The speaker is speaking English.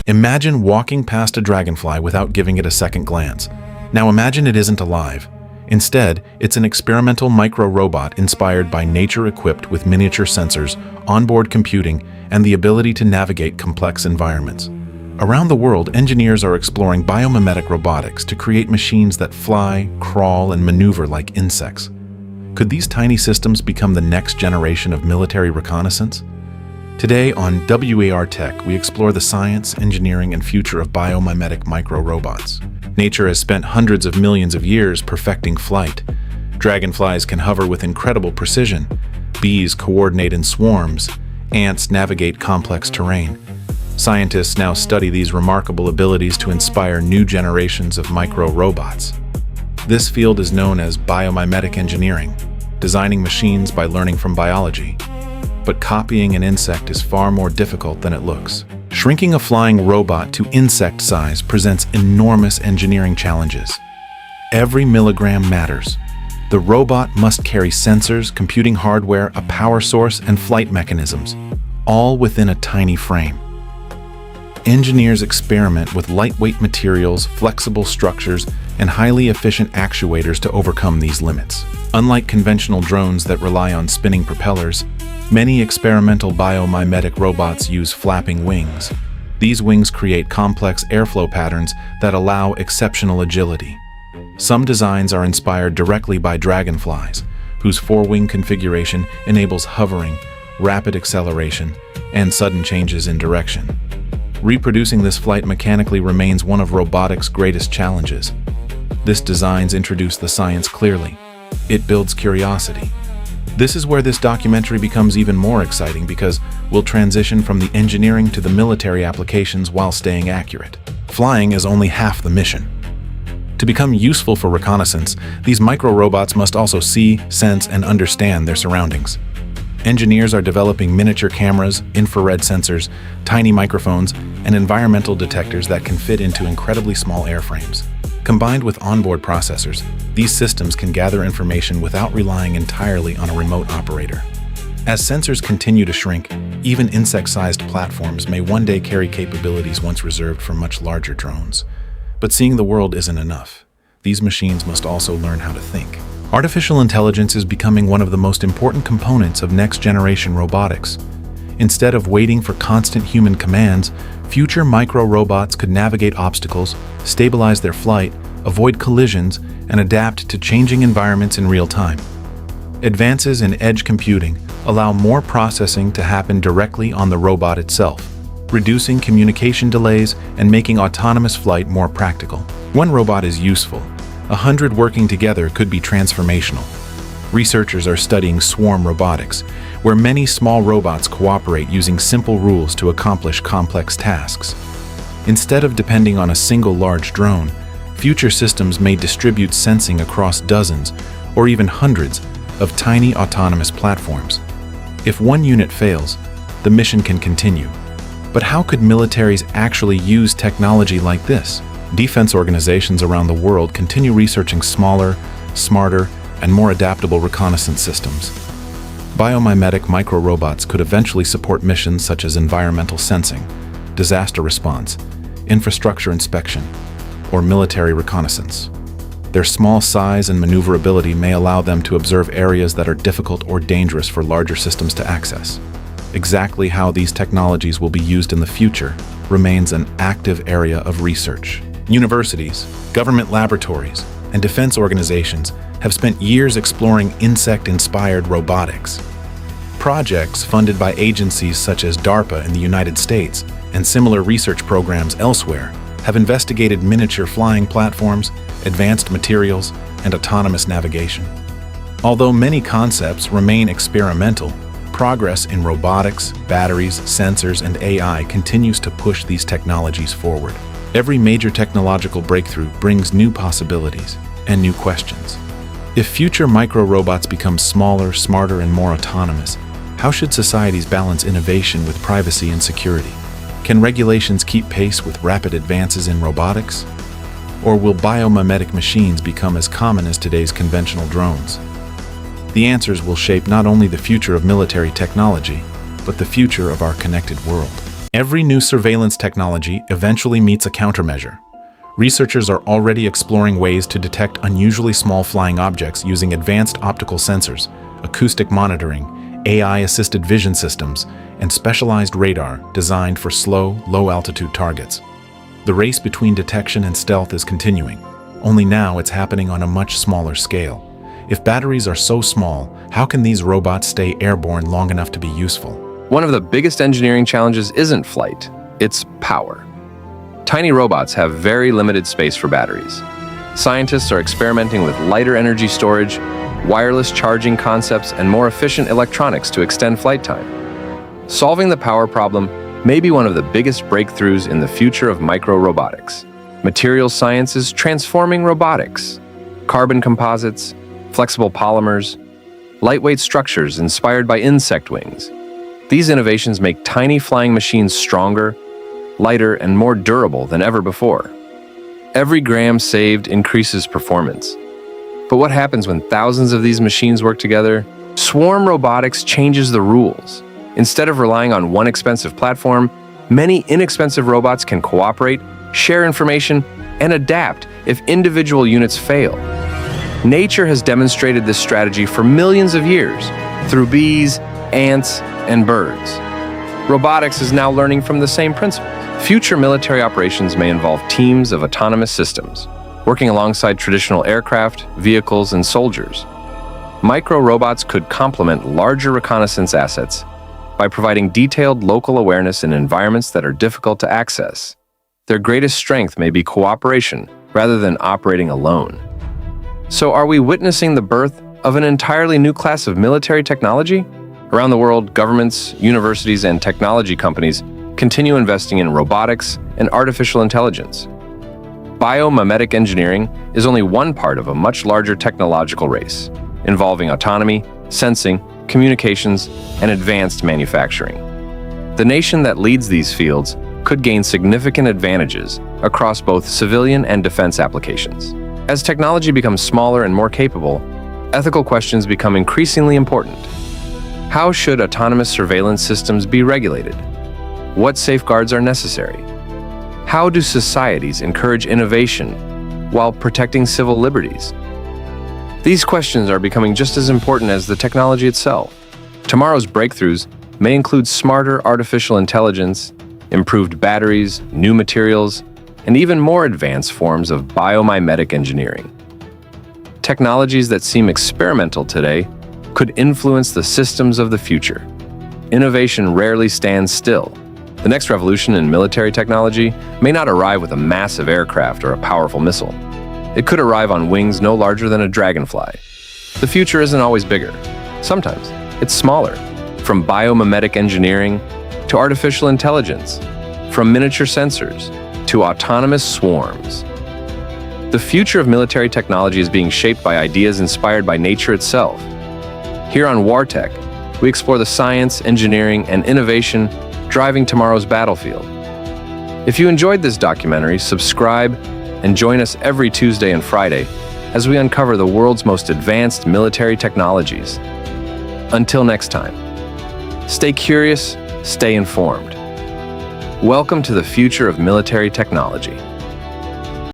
Imagine walking past a dragonfly without giving it a second glance. Now imagine it isn't alive. Instead, it's an experimental micro-robot inspired by nature equipped with miniature sensors, onboard computing, and the ability to navigate complex environments. Around the world, engineers are exploring biomimetic robotics to create machines that fly, crawl, and maneuver like insects. Could these tiny systems become the next generation of military reconnaissance? Today on WAR Tech, we explore the science, engineering, and future of biomimetic micro-robots. Nature has spent hundreds of millions of years perfecting flight. Dragonflies can hover with incredible precision. Bees coordinate in swarms. Ants navigate complex terrain. Scientists now study these remarkable abilities to inspire new generations of micro-robots. This field is known as biomimetic engineering, designing machines by learning from biology. But copying an insect is far more difficult than it looks. Shrinking a flying robot to insect size presents enormous engineering challenges. Every milligram matters. The robot must carry sensors, computing hardware, a power source, and flight mechanisms, all within a tiny frame. Engineers experiment with lightweight materials, flexible structures, and highly efficient actuators to overcome these limits. Unlike conventional drones that rely on spinning propellers, many experimental biomimetic robots use flapping wings. These wings create complex airflow patterns that allow exceptional agility. Some designs are inspired directly by dragonflies, whose four-wing configuration enables hovering, rapid acceleration, and sudden changes in direction. Reproducing this flight mechanically remains one of robotics' greatest challenges. This designs introduce the science clearly. It builds curiosity. This is where this documentary becomes even more exciting because we'll transition from the engineering to the military applications while staying accurate. Flying is only half the mission. To become useful for reconnaissance, these micro-robots must also see, sense, and understand their surroundings. Engineers are developing miniature cameras, infrared sensors, tiny microphones, and environmental detectors that can fit into incredibly small airframes. Combined with onboard processors, these systems can gather information without relying entirely on a remote operator. As sensors continue to shrink, even insect-sized platforms may one day carry capabilities once reserved for much larger drones. But seeing the world isn't enough. These machines must also learn how to think. Artificial intelligence is becoming one of the most important components of next-generation robotics. Instead of waiting for constant human commands, future micro-robots could navigate obstacles, stabilize their flight, avoid collisions, and adapt to changing environments in real time. Advances in edge computing allow more processing to happen directly on the robot itself, reducing communication delays and making autonomous flight more practical. One robot is useful. 100 working together could be transformational. Researchers are studying swarm robotics, where many small robots cooperate using simple rules to accomplish complex tasks. Instead of depending on a single large drone, future systems may distribute sensing across dozens or even hundreds of tiny autonomous platforms. If one unit fails, the mission can continue. But how could militaries actually use technology like this? Defense organizations around the world continue researching smaller, smarter, and more adaptable reconnaissance systems. Biomimetic micro-robots could eventually support missions such as environmental sensing, disaster response, infrastructure inspection, or military reconnaissance. Their small size and maneuverability may allow them to observe areas that are difficult or dangerous for larger systems to access. Exactly how these technologies will be used in the future remains an active area of research. Universities, government laboratories, and defense organizations have spent years exploring insect-inspired robotics. Projects funded by agencies such as DARPA in the United States and similar research programs elsewhere have investigated miniature flying platforms, advanced materials, and autonomous navigation. Although many concepts remain experimental, progress in robotics, batteries, sensors, and AI continues to push these technologies forward. Every major technological breakthrough brings new possibilities and new questions. If future micro-robots become smaller, smarter, and more autonomous, how should societies balance innovation with privacy and security? Can regulations keep pace with rapid advances in robotics? Or will biomimetic machines become as common as today's conventional drones? The answers will shape not only the future of military technology, but the future of our connected world. Every new surveillance technology eventually meets a countermeasure. Researchers are already exploring ways to detect unusually small flying objects using advanced optical sensors, acoustic monitoring, AI-assisted vision systems, and specialized radar designed for slow, low-altitude targets. The race between detection and stealth is continuing, only now it's happening on a much smaller scale. If batteries are so small, how can these robots stay airborne long enough to be useful? One of the biggest engineering challenges isn't flight, it's power. Tiny robots have very limited space for batteries. Scientists are experimenting with lighter energy storage, wireless charging concepts, and more efficient electronics to extend flight time. Solving the power problem may be one of the biggest breakthroughs in the future of micro-robotics. Materials sciences transforming robotics, carbon composites, flexible polymers, lightweight structures inspired by insect wings. These innovations make tiny flying machines stronger, lighter, and more durable than ever before. Every gram saved increases performance. But what happens when thousands of these machines work together? Swarm robotics changes the rules. Instead of relying on one expensive platform, many inexpensive robots can cooperate, share information, and adapt if individual units fail. Nature has demonstrated this strategy for millions of years through bees, ants, and birds. Robotics is now learning from the same principles. Future military operations may involve teams of autonomous systems, working alongside traditional aircraft, vehicles, and soldiers. Micro-robots could complement larger reconnaissance assets by providing detailed local awareness in environments that are difficult to access. Their greatest strength may be cooperation rather than operating alone. So are we witnessing the birth of an entirely new class of military technology? Around the world, governments, universities, and technology companies continue investing in robotics and artificial intelligence. Biomimetic engineering is only one part of a much larger technological race, involving autonomy, sensing, communications, and advanced manufacturing. The nation that leads these fields could gain significant advantages across both civilian and defense applications. As technology becomes smaller and more capable, ethical questions become increasingly important. How should autonomous surveillance systems be regulated? What safeguards are necessary? How do societies encourage innovation while protecting civil liberties? These questions are becoming just as important as the technology itself. Tomorrow's breakthroughs may include smarter artificial intelligence, improved batteries, new materials, and even more advanced forms of biomimetic engineering. Technologies that seem experimental today could influence the systems of the future. Innovation rarely stands still. The next revolution in military technology may not arrive with a massive aircraft or a powerful missile. It could arrive on wings no larger than a dragonfly. The future isn't always bigger. Sometimes it's smaller. From biomimetic engineering to artificial intelligence, from miniature sensors to autonomous swarms. The future of military technology is being shaped by ideas inspired by nature itself. Here on WarTech, we explore the science, engineering, and innovation driving tomorrow's battlefield. If you enjoyed this documentary, subscribe and join us every Tuesday and Friday as we uncover the world's most advanced military technologies. Until next time, stay curious, stay informed. Welcome to the future of military technology.